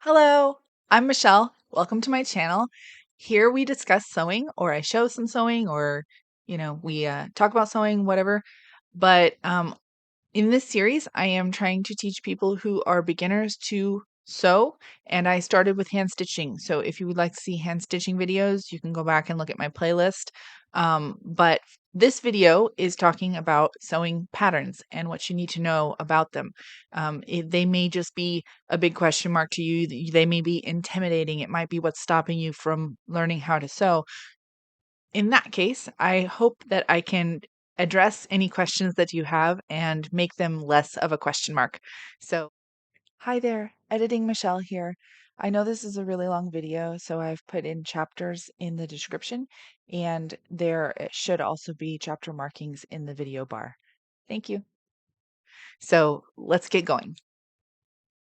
Hello, I'm Michelle. Welcome to my channel. Here we discuss sewing, or I show some sewing, or we talk about sewing, whatever. But in this series, I am trying to teach people who are beginners to sew, and I started with hand stitching. So if you would like to see hand stitching videos, you can go back and look at my playlist. But this video is talking about sewing patterns and what you need to know about them. They may just be a big question mark to you. They may be intimidating. It might be what's stopping you from learning how to sew. In that case, I hope that I can address any questions that you have and make them less of a question mark. So, hi there, Editing Michelle here. I know this is a really long video, so I've put in chapters in the description, and there should also be chapter markings in the video bar. Thank you. So, let's get going.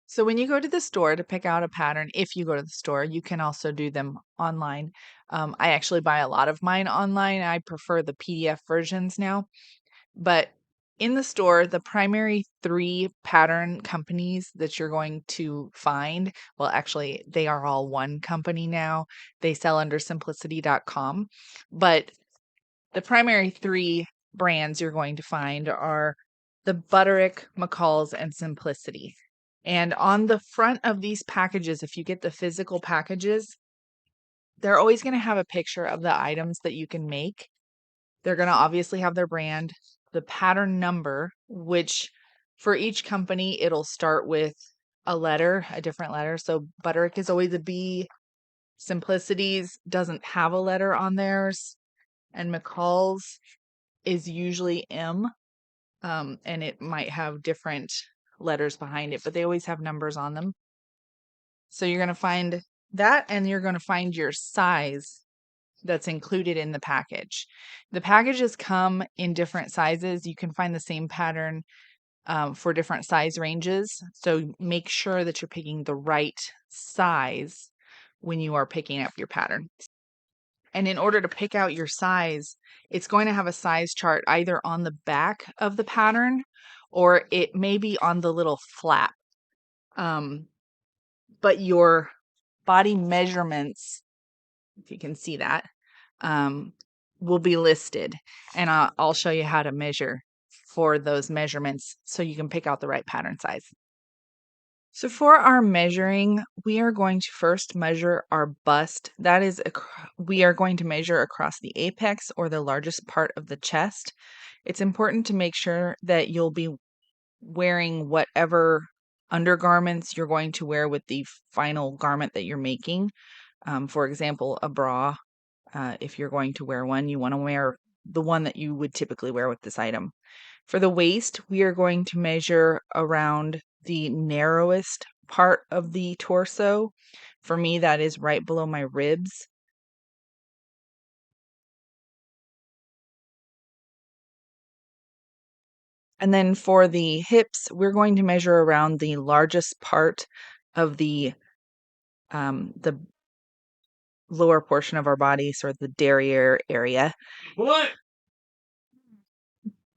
So when you go to the store to pick out a pattern, if you go to the store, you can also do them online. I actually buy a lot of mine online. I prefer the PDF versions now. But in the store, the primary three pattern companies that you're going to find, well, actually, they are all one company now. They sell under simplicity.com. But the primary three brands you're going to find are the Butterick, McCall's, and Simplicity. And on the front of these packages, if you get the physical packages, they're always going to have a picture of the items that you can make. They're going to obviously have their brand, the pattern number, which for each company, it'll start with a letter, a different letter. So Butterick is always a B. Simplicity's doesn't have a letter on theirs. And McCall's is usually M. And it might have different letters behind it, but they always have numbers on them. So you're going to find that, and you're going to find your size that's included in the package. The packages come in different sizes. You can find the same pattern for different size ranges. So make sure that you're picking the right size when you are picking up your pattern. And in order to pick out your size, it's going to have a size chart either on the back of the pattern or it may be on the little flap. But your body measurements, if you can see that, will be listed. And I'll show you how to measure for those measurements so you can pick out the right pattern size. So for our measuring, we are going to first measure our bust. That is, we are going to measure across the apex or the largest part of the chest. It's important to make sure that you'll be wearing whatever undergarments you're going to wear with the final garment that you're making. For example, a bra. If you're going to wear one, you want to wear the one that you would typically wear with this item. For the waist, we are going to measure around the narrowest part of the torso. For me, that is right below my ribs. And then for the hips, we're going to measure around the largest part of the lower portion of our body, sort of the derriere area. What?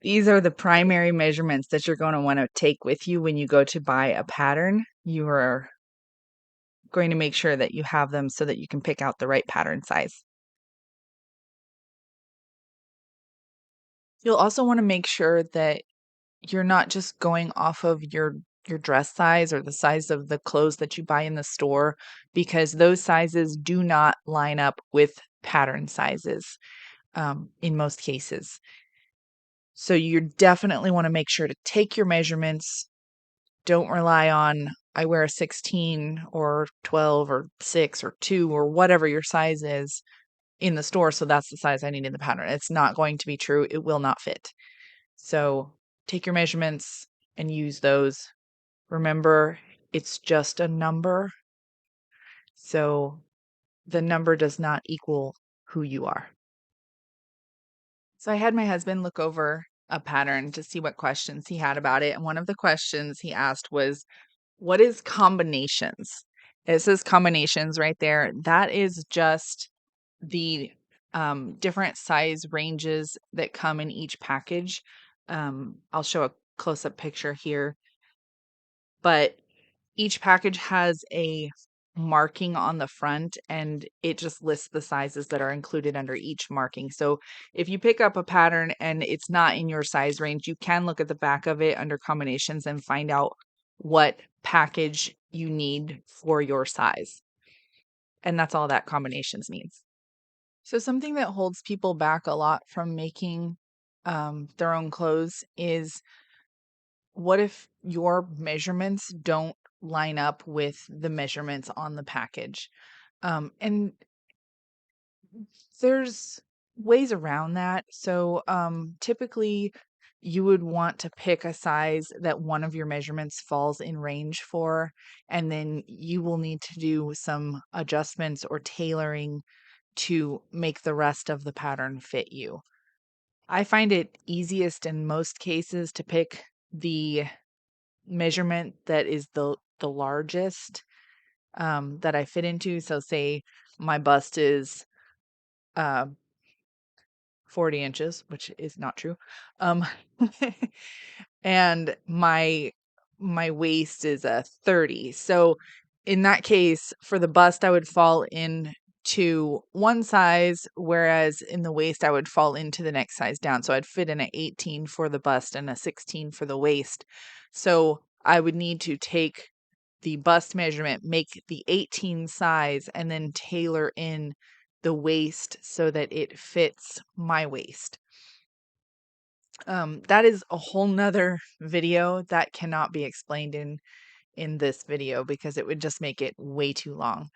These are the primary measurements that you're going to want to take with you when you go to buy a pattern. You are going to make sure that you have them so that you can pick out the right pattern size. You'll also want to make sure that you're not just going off of your dress size or the size of the clothes that you buy in the store, because those sizes do not line up with pattern sizes in most cases. So you definitely want to make sure to take your measurements. Don't rely on, I wear a 16 or 12 or 6 or 2 or whatever your size is in the store, so that's the size I need in the pattern. It's not going to be true. It will not fit. So take your measurements and use those. Remember, it's just a number. So the number does not equal who you are. So I had my husband look over a pattern to see what questions he had about it. And one of the questions he asked was, what is combinations? It says combinations right there. That is just the different size ranges that come in each package. I'll show a close-up picture here. But each package has a marking on the front, and it just lists the sizes that are included under each marking. So if you pick up a pattern and it's not in your size range, you can look at the back of it under combinations and find out what package you need for your size. And that's all that combinations means. So something that holds people back a lot from making their own clothes is, what if your measurements don't line up with the measurements on the package? And there's ways around that. So typically, you would want to pick a size that one of your measurements falls in range for, and then you will need to do some adjustments or tailoring to make the rest of the pattern fit you. I find it easiest in most cases to pick the measurement that is the largest that I fit into. So say my bust is uh 40 inches, which is not true. Um and my waist is a 30. So in that case, for the bust, I would fall in to one size, whereas in the waist, I would fall into the next size down. So I'd fit in a 18 for the bust and a 16 for the waist. So I would need to take the bust measurement, make the 18 size, and then tailor in the waist so that it fits my waist. That is a whole nother video that cannot be explained in this video because it would just make it way too long.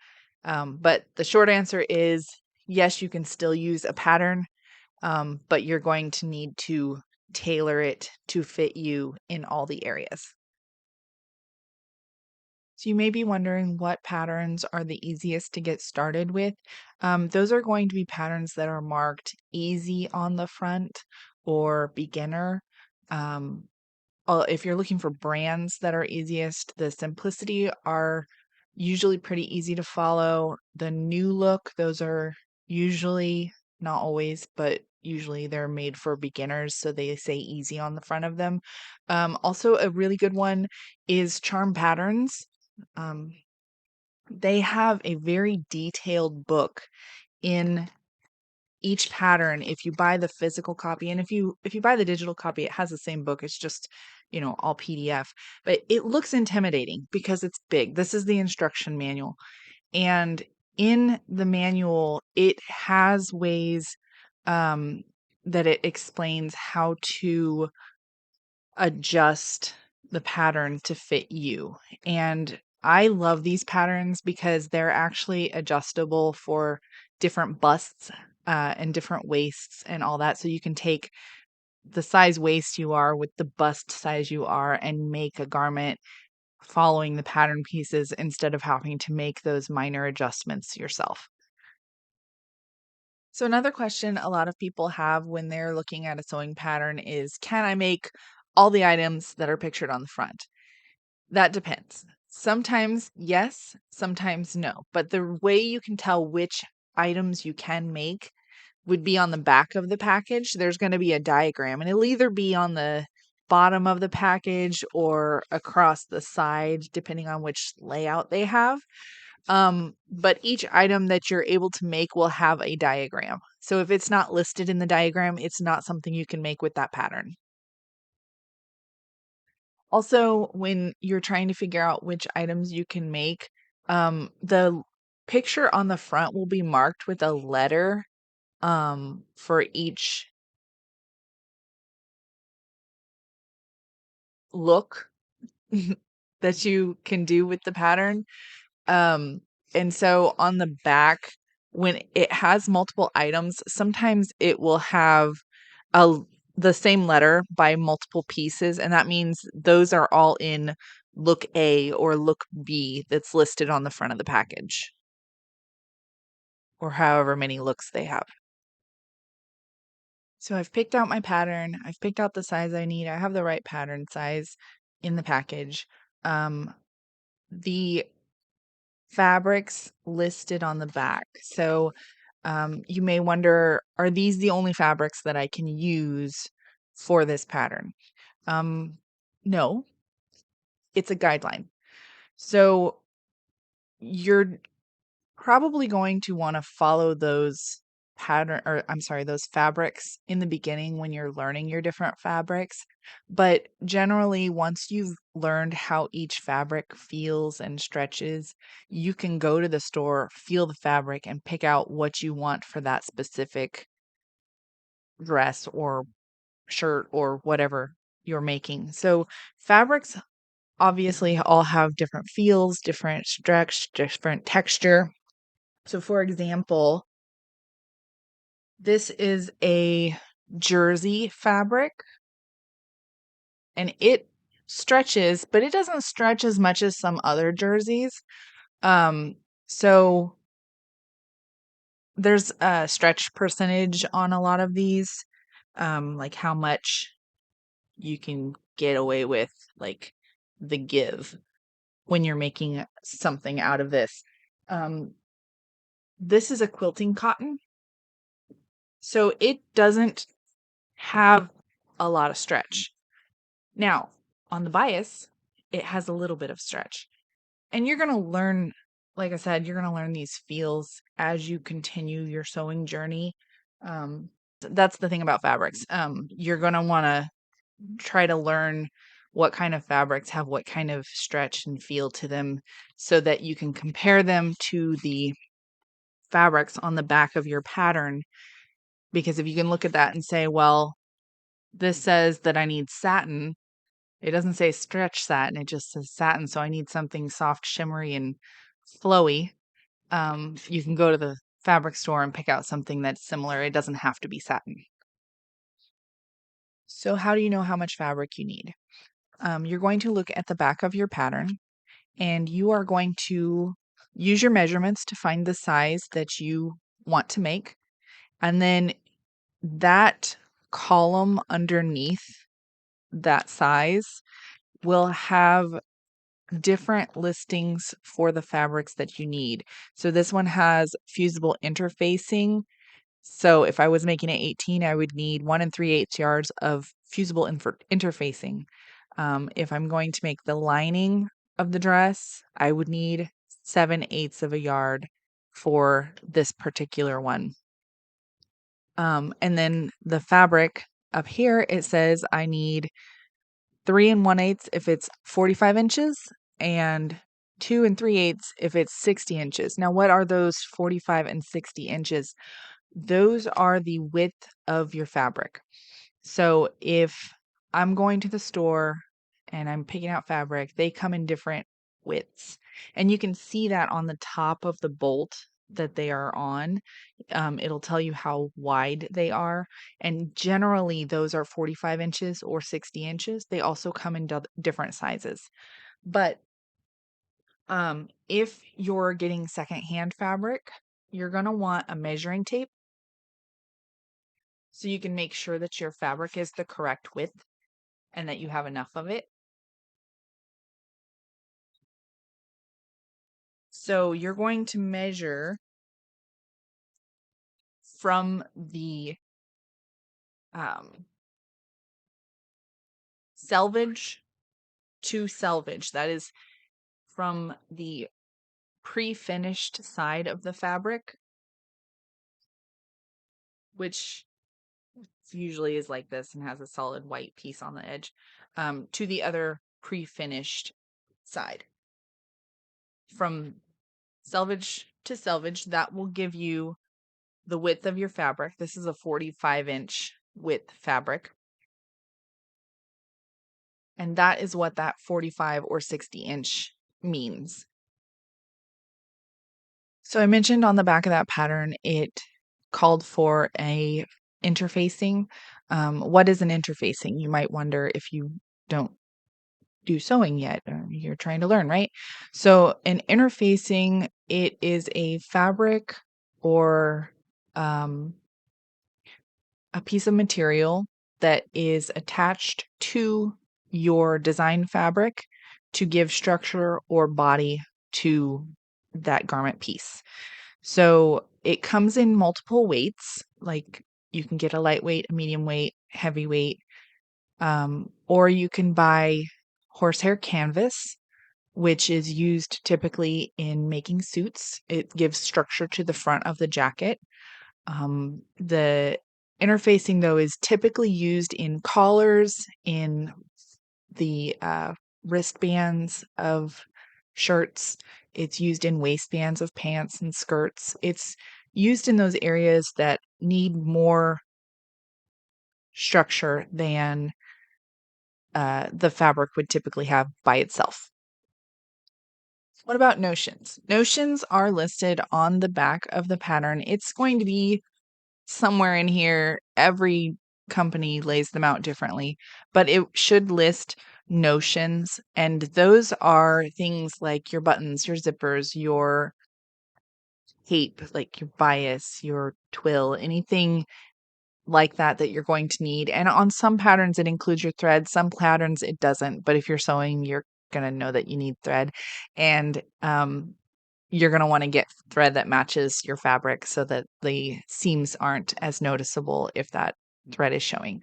But the short answer is yes, you can still use a pattern, but you're going to need to tailor it to fit you in all the areas. So you may be wondering what patterns are the easiest to get started with. Those are going to be patterns that are marked easy on the front or beginner. Um, if you're looking for brands that are easiest, the Simplicity are usually pretty easy to follow. The New Look, those are usually, not always, but usually they're made for beginners, so they say easy on the front of them. Also, a really good one is Charm Patterns. Um, they have a very detailed book in each pattern if you buy the physical copy, and if you buy the digital copy, it has the same book. It's just, all PDF, but it looks intimidating because it's big. This is the instruction manual, and in the manual it has ways um that it explains how to adjust the pattern to fit you. And I love these patterns because they're actually adjustable for different busts and different waists and all that. So you can take the size waist you are with the bust size you are and make a garment following the pattern pieces instead of having to make those minor adjustments yourself. So another question a lot of people have when they're looking at a sewing pattern is, can I make all the items that are pictured on the front? That depends. Sometimes yes, sometimes no. But the way you can tell which items you can make would be on the back of the package. There's going to be a diagram, and it'll either be on the bottom of the package or across the side, depending on which layout they have. But each item that you're able to make will have a diagram. So if it's not listed in the diagram, it's not something you can make with that pattern. Also, when you're trying to figure out which items you can make, the picture on the front will be marked with a letter for each look that you can do with the pattern. Um, and so on the back, when it has multiple items, sometimes it will have a the same letter by multiple pieces, and that means those are all in look A or look B that's listed on the front of the package, or however many looks they have. So I've picked out my pattern, I've picked out the size I need, I have the right pattern size in the package. The fabrics listed on the back. So you may wonder, are these the only fabrics that I can use for this pattern? No, it's a guideline. So you're probably going to want to follow those those fabrics in the beginning when you're learning your different fabrics. But generally, once you've learned how each fabric feels and stretches, you can go to the store, feel the fabric, and pick out what you want for that specific dress or shirt or whatever you're making. So fabrics obviously all have different feels, different stretch, different texture. So for example, this is a jersey fabric and it stretches, but it doesn't stretch as much as some other jerseys. Um, so there's a stretch percentage on a lot of these, like how much you can get away with, like the give when you're making something out of this. Um, this is a quilting cotton, so it doesn't have a lot of stretch. Now, on the bias, it has a little bit of stretch. And you're going to learn, like I said, you're going to learn these feels as you continue your sewing journey. That's the thing about fabrics. You're going to want to try to learn what kind of fabrics have what kind of stretch and feel to them so that you can compare them to the fabrics on the back of your pattern. Because if you can look at that and say, well, this says that I need satin, it doesn't say stretch satin, it just says satin, so I need something soft, shimmery, and flowy. You can go to the fabric store and pick out something that's similar. It doesn't have to be satin. So how do you know how much fabric you need? You're going to look at the back of your pattern and you are going to use your measurements to find the size that you want to make. And then that column underneath that size will have different listings for the fabrics that you need. So this one has fusible interfacing. So if I was making it 18, I would need 1 3/8 yards of fusible interfacing. If I'm going to make the lining of the dress, I would need 7/8 of a yard for this particular one. And then the fabric up here, it says I need 3 1/8 if it's 45 inches and 2 3/8 if it's 60 inches. Now, what are those 45 and 60 inches? Those are the width of your fabric. So if I'm going to the store and I'm picking out fabric, they come in different widths. And you can see that on the top of the bolt that they are on. It'll tell you how wide they are. And generally, those are 45 inches or 60 inches. They also come in different sizes. But if you're getting secondhand fabric, you're going to want a measuring tape so you can make sure that your fabric is the correct width and that you have enough of it. So you're going to measure from the um, selvage to selvage. That is from the pre-finished side of the fabric, which usually is like this and has a solid white piece on the edge, to the other pre-finished side. From selvage to selvage, that will give you the width of your fabric. This is a 45-inch width fabric. And that is what that 45 or 60-inch means. So I mentioned on the back of that pattern, it called for a interfacing. What is an interfacing? You might wonder if you don't do sewing yet, or you're trying to learn, right? So an interfacing, it is a fabric or a piece of material that is attached to your design fabric to give structure or body to that garment piece. So it comes in multiple weights, like you can get a lightweight, a medium weight, heavyweight, or you can buy horsehair canvas. which is used typically in making suits. It gives structure to the front of the jacket. The interfacing, though, is typically used in collars, in the wristbands of shirts. It's used in waistbands of pants and skirts. It's used in those areas that need more structure than the fabric would typically have by itself. What about notions? Notions are listed on the back of the pattern. It's going to be somewhere in here. Every company lays them out differently, but it should list notions. And those are things like your buttons, your zippers, your cape, like your bias, your twill, anything like that that you're going to need. And on some patterns, it includes your thread. Some patterns, it doesn't. But if you're sewing, you're going to know that you need thread. And you're going to want to get thread that matches your fabric so that the seams aren't as noticeable if that thread is showing.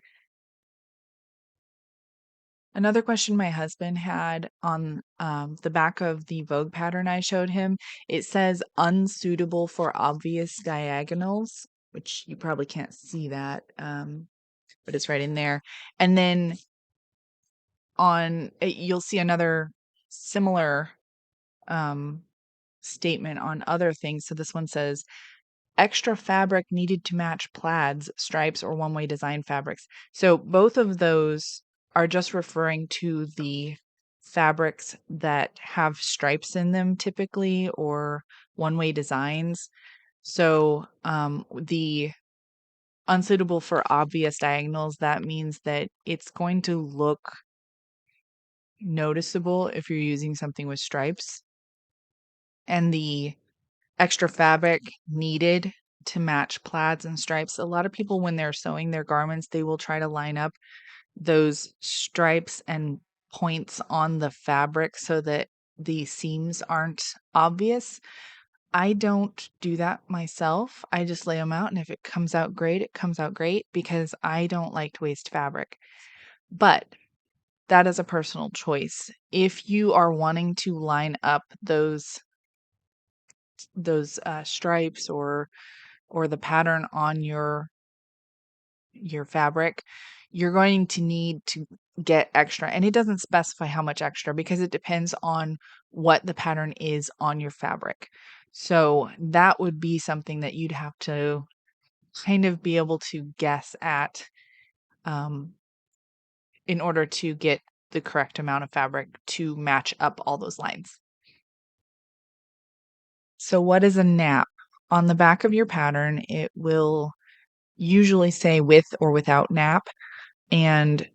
Another question my husband had on the back of the Vogue pattern I showed him, it says unsuitable for obvious diagonals, which you probably can't see that, but it's right in there. And then you'll see another similar statement on other things. So this one says, extra fabric needed to match plaids, stripes, or one-way design fabrics. So both of those are just referring to the fabrics that have stripes in them typically, or one-way designs. So the unsuitable for obvious diagonals, that means that it's going to look noticeable if you're using something with stripes. And the extra fabric needed to match plaids and stripes. A lot of people, when they're sewing their garments, they will try to line up those stripes and points on the fabric so that the seams aren't obvious. I don't do that myself. I just lay them out, and if it comes out great, it comes out great, because I don't like to waste fabric. But that is a personal choice. If you are wanting to line up those stripes or the pattern on your fabric, you're going to need to get extra. And it doesn't specify how much extra, because it depends on what the pattern is on your fabric. So that would be something that you'd have to kind of be able to guess at in order to get the correct amount of fabric to match up all those lines. So what is a nap? On the back of your pattern, it will usually say with or without nap. And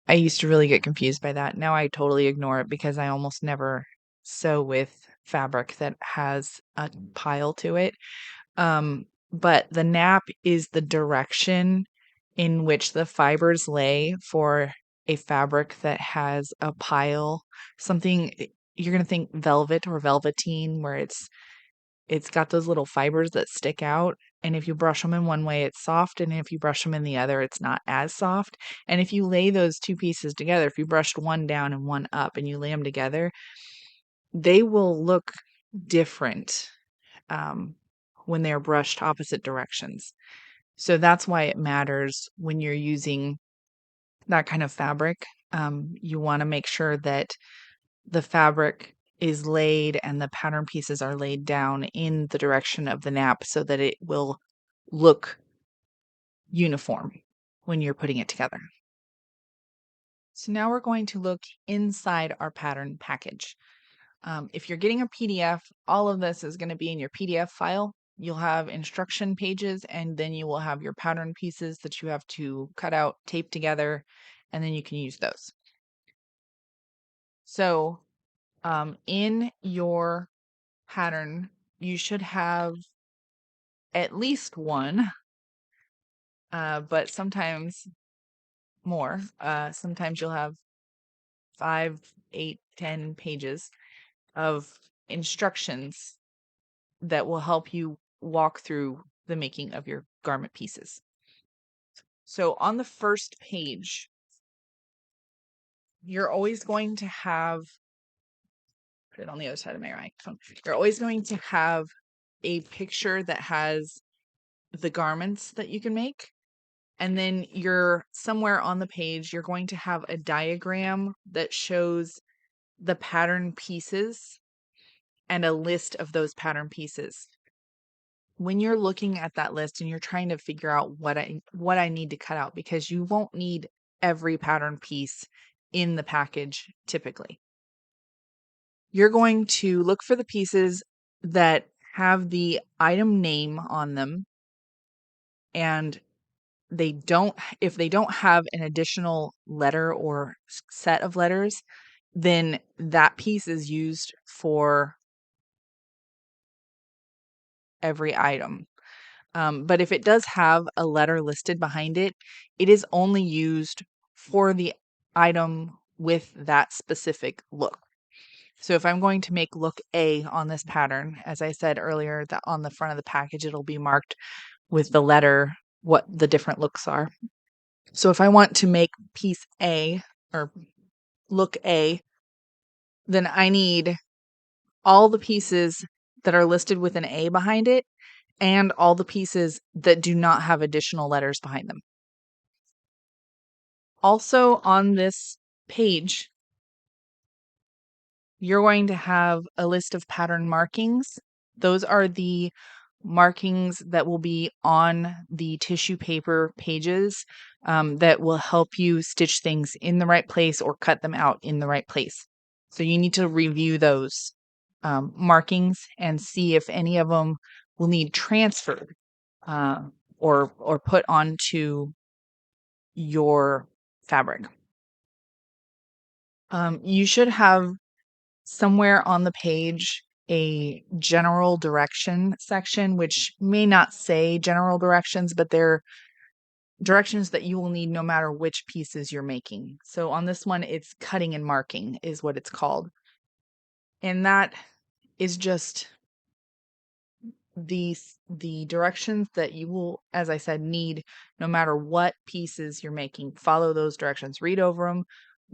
I used to really get confused by that. Now I totally ignore it, because I almost never sew with fabric that has a pile to it. But the nap is the direction in which the fibers lay for a fabric that has a pile. Something you're going to think velvet or velveteen, where it's got those little fibers that stick out. And if you brush them in one way, it's soft. And if you brush them in the other, it's not as soft. And if you lay those two pieces together, if you brushed one down and one up and you lay them together, they will look different when they're brushed opposite directions. So that's why it matters when you're using that kind of fabric. You want to make sure that the fabric is laid and the pattern pieces are laid down in the direction of the nap so that it will look uniform when you're putting it together. So now we're going to look inside our pattern package. If you're getting a PDF, all of this is going to be in your PDF file. You'll have instruction pages, and then you will have your pattern pieces that you have to cut out, tape together, and then you can use those. So in your pattern, you should have at least one, but sometimes more. Sometimes you'll have 5, 8, 10 pages of instructions that will help you walk through the making of your garment pieces. So on the first page, you're always going to have put it on the other side of my microphone. You're always going to have a picture that has the garments that you can make. And then you're somewhere on the page, you're going to have a diagram that shows the pattern pieces and a list of those pattern pieces. When you're looking at that list and you're trying to figure out what I need to cut out, because you won't need every pattern piece in the package typically. You're going to look for the pieces that have the item name on them, and if they don't have an additional letter or set of letters, then that piece is used for every item. But if it does have a letter listed behind it, it is only used for the item with that specific look. So if I'm going to make look A on this pattern, as I said earlier, that on the front of the package, it'll be marked with the letter what the different looks are. So if I want to make piece A or look A, then I need all the pieces that are listed with an A behind it and all the pieces that do not have additional letters behind them. Also on this page, you're going to have a list of pattern markings. Those are the markings that will be on the tissue paper pages that will help you stitch things in the right place or cut them out in the right place. So you need to review those markings and see if any of them will need transferred or put onto your fabric. You should have somewhere on the page a general direction section, which may not say general directions, but they're directions that you will need no matter which pieces you're making. So on this one, it's cutting and marking is what it's called. And that is just the directions that you will, as I said, need no matter what pieces you're making. Follow those directions, read over them,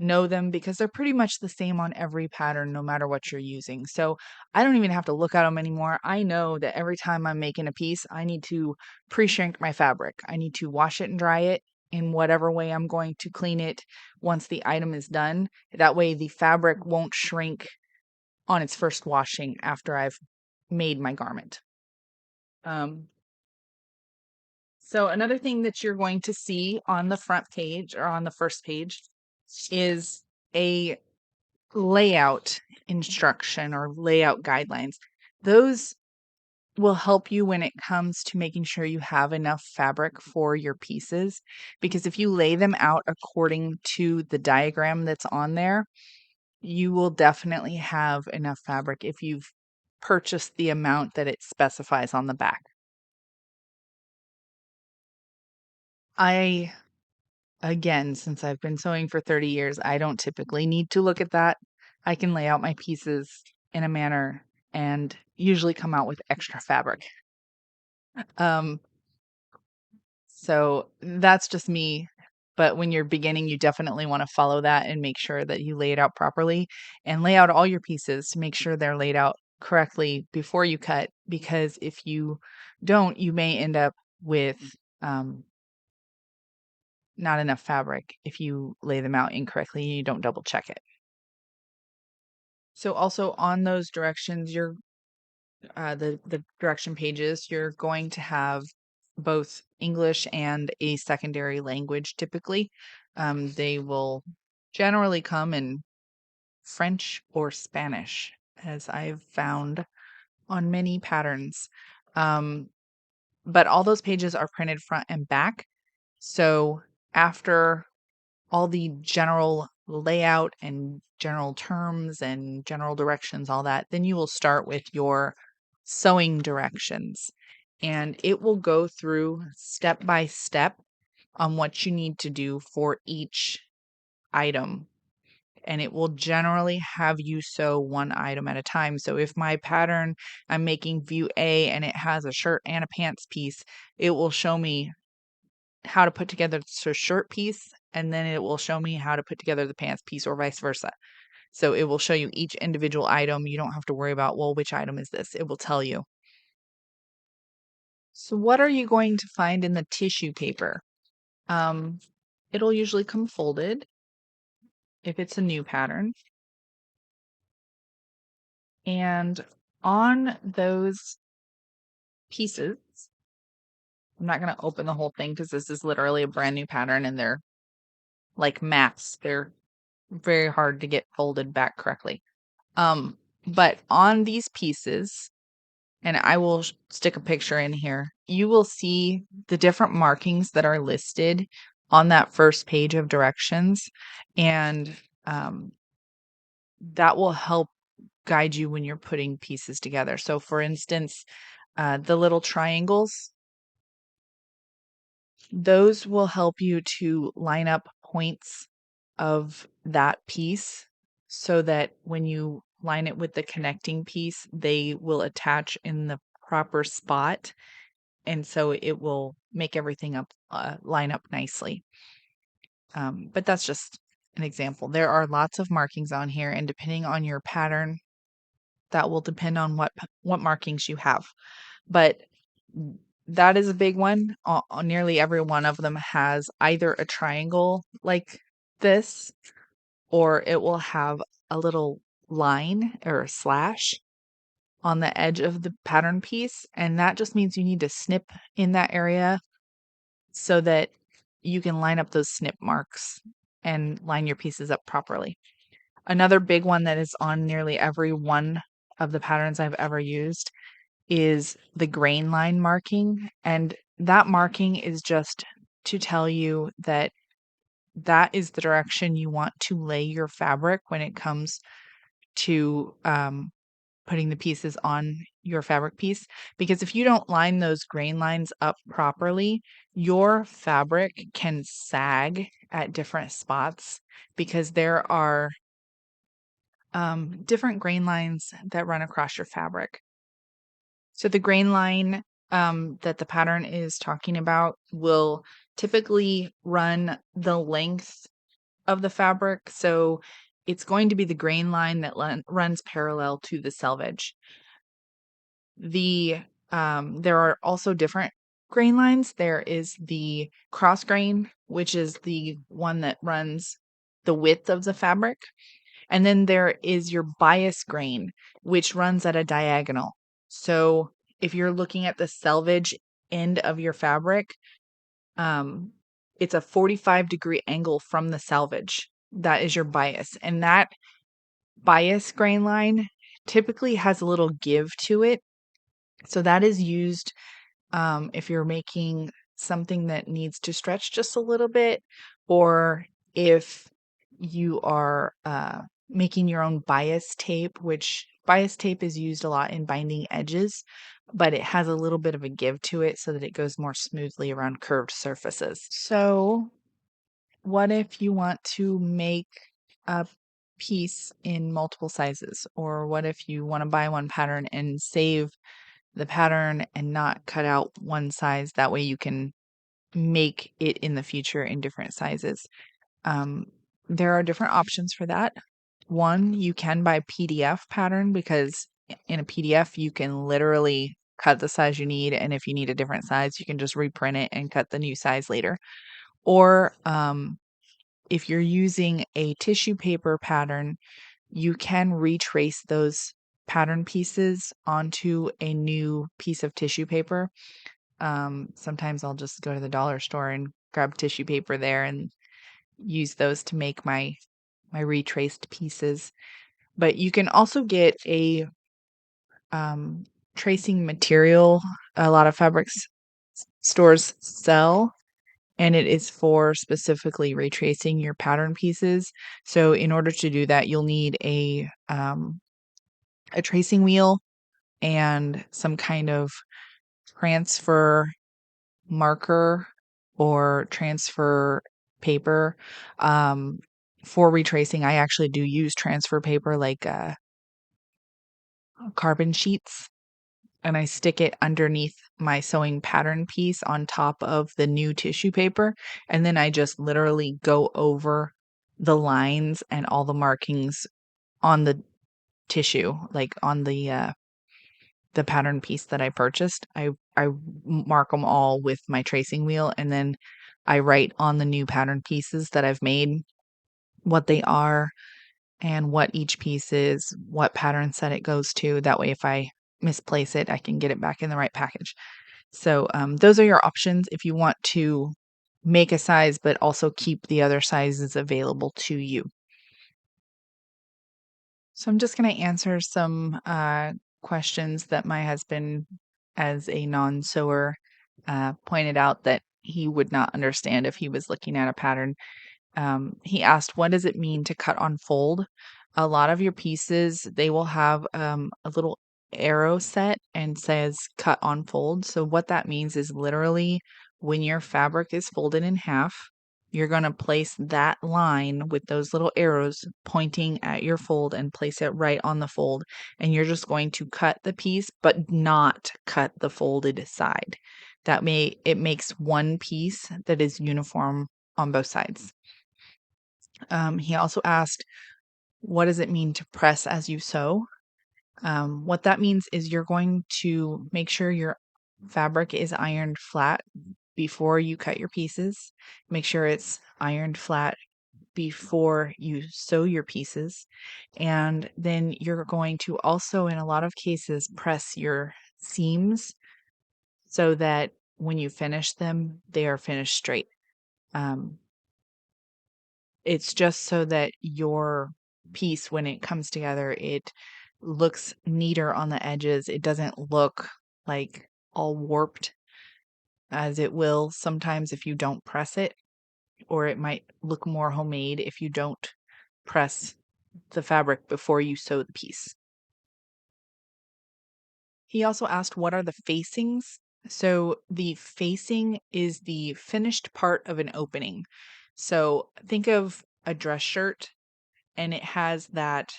know them, because they're pretty much the same on every pattern, no matter what you're using. So I don't even have to look at them anymore. I know that every time I'm making a piece, I need to pre-shrink my fabric. I need to wash it and dry it in whatever way I'm going to clean it once the item is done. That way the fabric won't shrink on its first washing after I've made my garment. So another thing that you're going to see on the front page or on the first page is a layout instruction or layout guidelines. Those will help you when it comes to making sure you have enough fabric for your pieces, because if you lay them out according to the diagram that's on there, you will definitely have enough fabric if you've purchased the amount that it specifies on the back. Again, since I've been sewing for 30 years, I don't typically need to look at that. I can lay out my pieces in a manner and usually come out with extra fabric. Um, so that's just me. But when you're beginning, you definitely want to follow that and make sure that you lay it out properly and lay out all your pieces to make sure they're laid out correctly before you cut. Because if you don't, you may end up with not enough fabric if you lay them out incorrectly and you don't double check it. So also on those directions, the direction pages, you're going to have both English and a secondary language typically. They will generally come in French or Spanish, as I've found on many patterns. But all those pages are printed front and back. So after all the general layout and general terms and general directions, all that, then you will start with your sewing directions. And it will go through step by step on what you need to do for each item. And it will generally have you sew one item at a time. So if my pattern, I'm making view A and it has a shirt and a pants piece, it will show me how to put together the shirt piece, and then it will show me how to put together the pants piece or vice versa. So it will show you each individual item. You don't have to worry about, well, which item is this? It will tell you. So what are you going to find in the tissue paper? Um, it'll usually come folded if it's a new pattern. And on those pieces, I'm not going to open the whole thing because this is literally a brand new pattern and they're like mats. They're very hard to get folded back correctly. But on these pieces, and I will stick a picture in here, you will see the different markings that are listed on that first page of directions. And that will help guide you when you're putting pieces together. So for instance, the little triangles, those will help you to line up points of that piece so that when you line it with the connecting piece, they will attach in the proper spot. And so it will make everything up line up nicely. But that's just an example. There are lots of markings on here, and depending on your pattern, that will depend on what markings you have. But that is a big one. Nearly every one of them has either a triangle like this, or it will have a little line or a slash on the edge of the pattern piece. And that just means you need to snip in that area so that you can line up those snip marks and line your pieces up properly. Another big one that is on nearly every one of the patterns I've ever used is the grain line marking. And that marking is just to tell you that that is the direction you want to lay your fabric when it comes to putting the pieces on your fabric piece. Because if you don't line those grain lines up properly, your fabric can sag at different spots because there are different grain lines that run across your fabric. So the grain line that the pattern is talking about will typically run the length of the fabric. So it's going to be the grain line that runs parallel to the selvage. There are also different grain lines. There is the cross grain, which is the one that runs the width of the fabric. And then there is your bias grain, which runs at a diagonal. So if you're looking at the selvage end of your fabric, it's a 45-degree angle from the selvage. That is your bias. And that bias grain line typically has a little give to it. So that is used if you're making something that needs to stretch just a little bit, or if you are making your own bias tape, which bias tape is used a lot in binding edges, but it has a little bit of a give to it so that it goes more smoothly around curved surfaces. So what if you want to make a piece in multiple sizes? Or what if you want to buy one pattern and save the pattern and not cut out one size? That way you can make it in the future in different sizes. There are different options for that. One, you can buy PDF pattern because in a PDF you can literally cut the size you need, and if you need a different size, you can just reprint it and cut the new size later. Or if you're using a tissue paper pattern, you can retrace those pattern pieces onto a new piece of tissue paper. Sometimes I'll just go to the dollar store and grab tissue paper there and use those to make my retraced pieces. But you can also get a tracing material. A lot of fabrics stores sell, and it is for specifically retracing your pattern pieces. So in order to do that, you'll need a tracing wheel and some kind of transfer marker or transfer paper. For retracing, I actually do use transfer paper like carbon sheets, and I stick it underneath my sewing pattern piece on top of the new tissue paper. And then I just literally go over the lines and all the markings on the tissue, like on the pattern piece that I purchased. I mark them all with my tracing wheel, and then I write on the new pattern pieces that I've made what they are and what each piece is, what pattern set it goes to. That way, if I misplace it, I can get it back in the right package. So those are your options if you want to make a size, but also keep the other sizes available to you. So I'm just going to answer some questions that my husband, as a non-sewer, pointed out that he would not understand if he was looking at a pattern. He asked, what does it mean to cut on fold? A lot of your pieces, they will have a little arrow set and says cut on fold. So what that means is literally when your fabric is folded in half, you're going to place that line with those little arrows pointing at your fold and place it right on the fold. And you're just going to cut the piece, but not cut the folded side. It makes one piece that is uniform on both sides. He also asked, what does it mean to press as you sew? What that means is you're going to make sure your fabric is ironed flat before you cut your pieces. Make sure it's ironed flat before you sew your pieces. And then you're going to also, in a lot of cases, press your seams so that when you finish them, they are finished straight. It's just so that your piece, when it comes together, it looks neater on the edges. It doesn't look like all warped, as it will sometimes if you don't press it, or it might look more homemade if you don't press the fabric before you sew the piece. He also asked, what are the facings? So the facing is the finished part of an opening. So think of a dress shirt, and it has that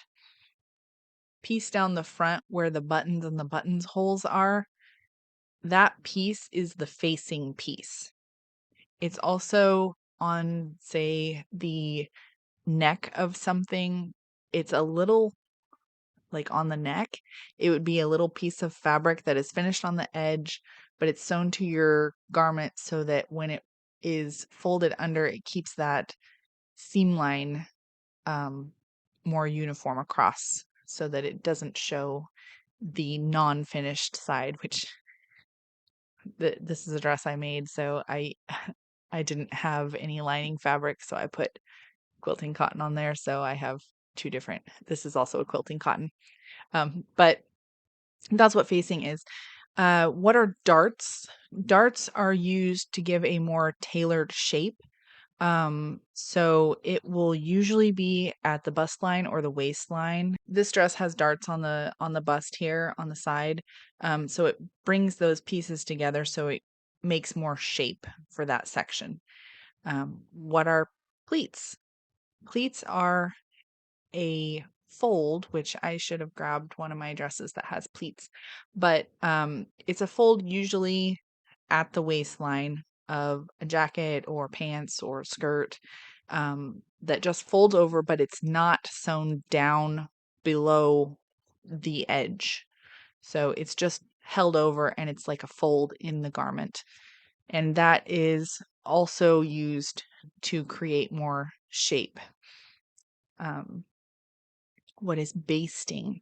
piece down the front where the buttons and the buttons holes are. That piece is the facing piece. It's also on, say, the neck of something. It's a little, like on the neck, it would be a little piece of fabric that is finished on the edge, but it's sewn to your garment so that when it is folded under, it keeps that seam line more uniform across so that it doesn't show the non-finished side, which this is a dress I made, so I I didn't have any lining fabric, so I put quilting cotton on there, so I have two different. This is also a quilting cotton. But that's what facing is. What are darts? Darts are used to give a more tailored shape. So it will usually be at the bust line or the waistline. This dress has darts on the bust here on the side. So it brings those pieces together so it makes more shape for that section. What are pleats? Pleats are a fold, which I should have grabbed one of my dresses that has pleats, but it's a fold usually at the waistline of a jacket or pants or skirt, that just folds over, but it's not sewn down below the edge. So it's just held over and it's like a fold in the garment. And that is also used to create more shape. What is basting?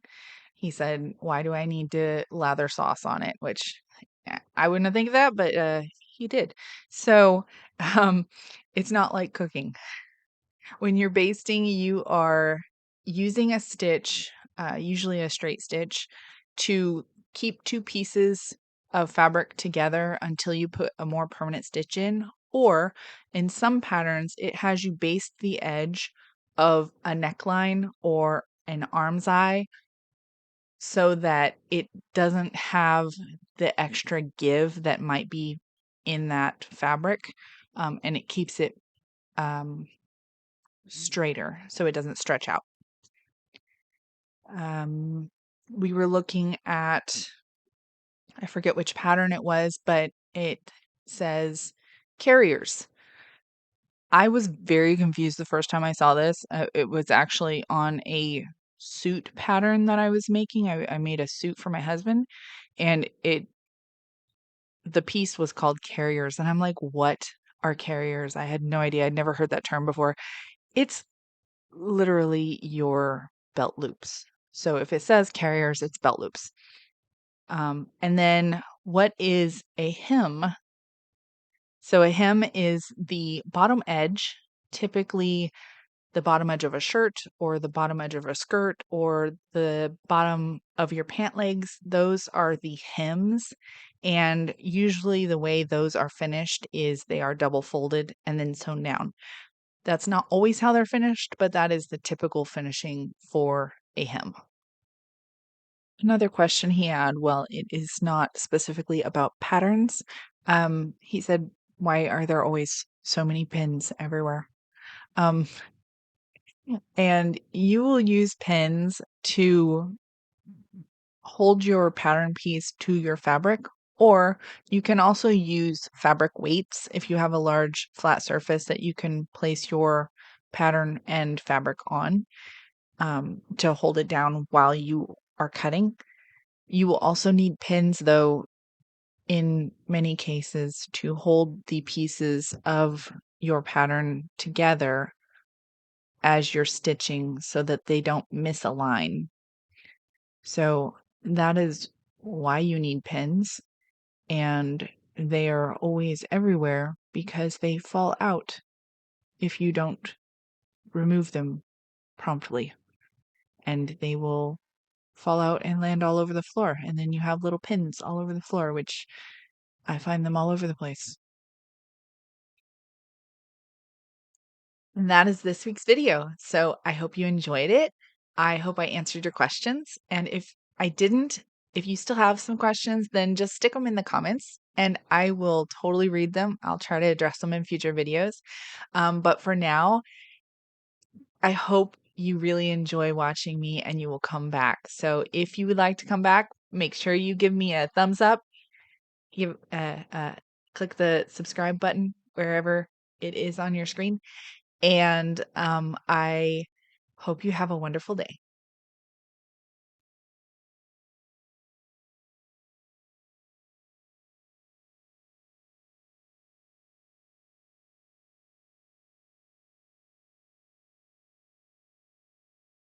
He said, why do I need to lather sauce on it? Which I wouldn't think of that, but he did. So um, it's not like cooking. When you're basting, you are using a stitch, usually a straight stitch, to keep two pieces of fabric together until you put a more permanent stitch in. Or in some patterns, it has you baste the edge of a neckline or an arm's eye so that it doesn't have the extra give that might be in that fabric, and it keeps it straighter so it doesn't stretch out. We were looking at, I forget which pattern it was, but it says carriers. I was very confused the first time I saw this. It was actually on a suit pattern that I was making. I made a suit for my husband, and the piece was called carriers, and I'm like, "What are carriers?" I had no idea. I'd never heard that term before. It's literally your belt loops. So if it says carriers, it's belt loops. And then what is a hem? So a hem is the bottom edge, typically the bottom edge of a shirt or the bottom edge of a skirt or the bottom of your pant legs. Those are the hems. And usually the way those are finished is they are double folded and then sewn down. That's not always how they're finished, but that is the typical finishing for a hem. Another question he had, well, it is not specifically about patterns. He said, why are there always so many pins everywhere? Um, and you will use pins to hold your pattern piece to your fabric, or you can also use fabric weights if you have a large flat surface that you can place your pattern and fabric on to hold it down while you are cutting. You will also need pins, though, in many cases, to hold the pieces of your pattern together as you're stitching so that they don't misalign. So that is why you need pins, and they are always everywhere because they fall out if you don't remove them promptly, and they will fall out and land all over the floor, and then you have little pins all over the floor, which I find them all over the place. And that is this week's video. So I hope you enjoyed it. I hope I answered your questions. And if I didn't, if you still have some questions, then just stick them in the comments and I will totally read them. I'll try to address them in future videos. But for now, I hope you really enjoy watching me and you will come back. So if you would like to come back, make sure you give me a thumbs up, give click the subscribe button wherever it is on your screen. And I hope you have a wonderful day.